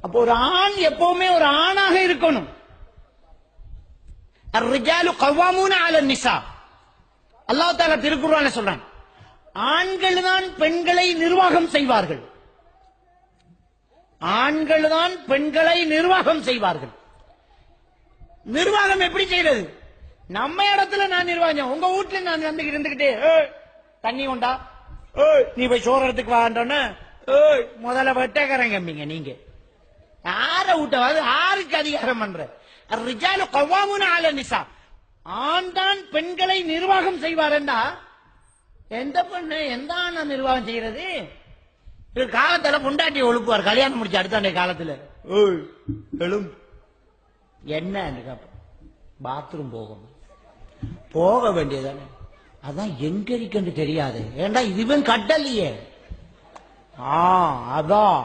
அப்போ ஒரு ஆண் எப்பவுமே ஒரு ஆணாக இருக்கணும். الرجال قوامون على النساء. அல்லாஹ் தஆலா திருக்குர்ஆன்ல சொல்றான், ஆண்கள் தான் பெண்களை நிர்வாகம் செய்வார்கள். ஆண்கள் தான் பெண்களை நிர்வாகம் செய்வார்கள். நிர்வாகம் எப்படி செய்யறது? நம்ம இடத்துல நான் நிர்வாகம், உங்க வீட்டுல நான் வந்து இருந்துகிட்டே தண்ணி கொண்டா, நீ போய் சோறு இடத்துக்கு வாண்டோன்னு முதல்ல வெட்டக்கறங்க. நீங்க யார விட்டவாது யாருக்கு அதிகாரம் பண்ற? الرجال قوامون على النساء. ஆண் தான் பெண்களை நிர்வாகம் செய்வார்டா. எந்த பெண்ணு எந்த ஆண் நிர்வாகம் செய்யறது? காலத்துல பொண்டாட்டி ஒழுப்புவார், கல்யாணம் முடிச்சு அடுத்த காலத்துல என்ன பாத்ரூம் போக வேண்டியதானே. அதான் எங்க இருக்குன்னு தெரியாது. ஏண்டா இதுவும் கட்டலையே. அதான்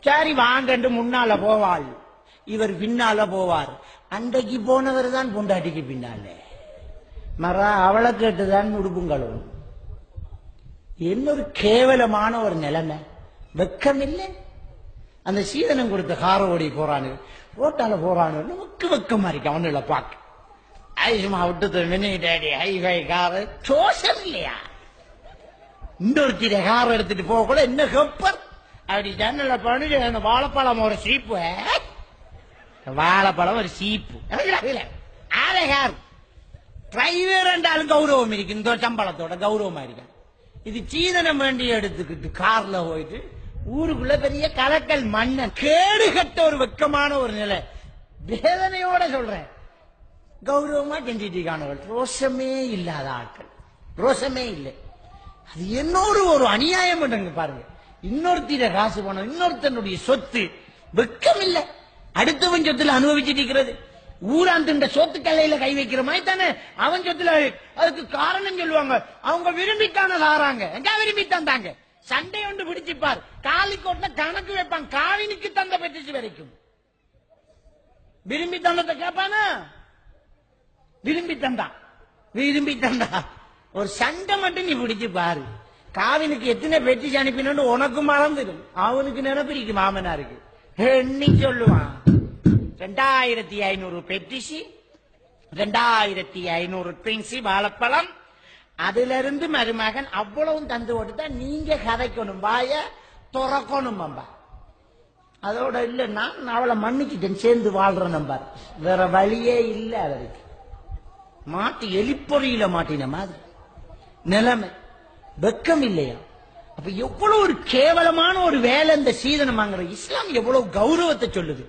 சரி வாங்கண்டு முன்னால போவாள், இவர் பின்னால போவார். அன்றைக்கு போனவர் தான் பொண்டாட்டிக்கு பின்னாலே அவளை கேட்டுதான் உடுப்புங்களும். என்னொரு கேவலமான ஒரு நிலைமை. வெக்கம் இல்லை. அந்த சீதனம் கொடுத்த கார ஓடி போறானு ரோட்டால போறானு நமக்கு வெக்கமா இருக்கு. அவனுல பாக்க ஐசுமா விட்டு மினி டேடி ஹைஃபை காரு சோசம் இல்லையா? இன்னொருத்திர கார் எடுத்துட்டு போக கூட என்ன கப்பர் அப்படி ஜன்னல பண்ணி அந்த வாழைப்பழம் ஒரு சீப்பு, வாழைப்பழம் ஒரு சீப்பு டிரைவர் என்றாலும் கௌரவம் இருக்கு. இந்த சம்பளத்தோட கௌரவமா இருக்கு. இது சீதனம் வேண்டி எடுத்துக்கிட்டு கார்ல போயிட்டு ஊருக்குள்ள பெரிய கலக்கல் மன்னன் கேடு கட்ட ஒரு வெக்கமான ஒரு நிலை. வேதனையோட சொல்றேன். கௌரவமா செஞ்சிட்டு ரோஷமே இல்லாத ஆட்கள், ரோஷமே இல்லை. அது என்னோடு ஒரு அநியாயம் பண்ணுங்க பாருங்க. இன்னொருத்தர காசு பணம், இன்னொருத்தனுடைய சொத்து, வெக்கம் இல்லை. அடுத்தவன் சொத்துல அனுபவிச்சுட்டு இருக்கிறது. ஊராந்த சொத்து கல்லையில கை வைக்கிற மாதிரி தானே அவன் சொத்துல. அதுக்கு காரணம் சொல்லுவாங்க, அவங்க விரும்பித்தான தாராங்க. எங்க விரும்பித்தான் தாங்க. சண்டை ஒன்று பிடிச்சிப்பார், காலிக்கோட்ல கணக்கு வைப்பான். காவினிக்கு தந்த பெற்றுச்சு வரைக்கும் விரும்பி தந்தத்தை கேட்பானா? விரும்பி தந்தா ஒரு சண்டை மட்டும் நீ பிடிச்சு பாரு. காவினுக்கு எத்தனை பெற்றுச்சு அனுப்பினு உனக்கு மறந்துடும், அவனுக்கு நினைப்பிருக்கு. மாமனாருக்கு எண்ணி சொல்லுவான். 2500 பெட்டிசி, 2500 பிரின்சி வாழைப்பழம். அதுல இருந்து மருமகன் அவ்வளவும் தந்து ஓட்டுதா. நீங்க கதைக்கணும், வாய துறக்கணும். அதோட இல்ல நான் அவளை மன்னிச்சுட்டேன், சேர்ந்து வாழ்றேன் நம்பார். வேற வழியே இல்லை. அவருக்கு மாட்டி எலிப்பொறியில மாட்டின மாதிரி நிலைமை. வெக்கம் இல்லையா? அப்ப எவ்வளவு ஒரு கேவலமான ஒரு வேலை இந்த சீதனம் வாங்குற. இஸ்லாம் எவ்வளவு கௌரவத்தை சொல்லுது.